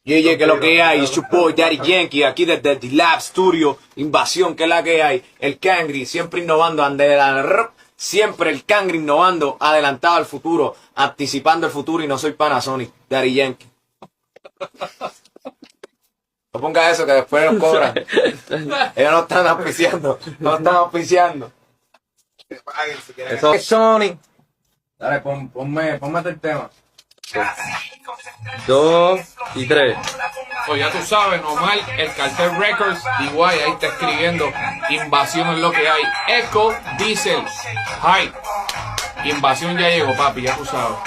Yeye, que lo que hay, it's your boy Daddy Yankee, aquí desde The Lab Studio, Invasión, que es la que hay, el Cangri, siempre innovando, siempre el Cangri innovando, adelantado al futuro, anticipando el futuro, y no soy Panasonic, Daddy Yankee. No ponga eso que después nos cobran. Ellos no están auspiciando, no están auspiciando. Eso es Sony. Dale, ponme el tema. 2 y 3. Pues ya tú sabes, normal, el Cartel Records, igual ahí está escribiendo Invasión es lo que hay. Echo Diesel, Hype. Invasión ya llegó, papi, ya tú sabes.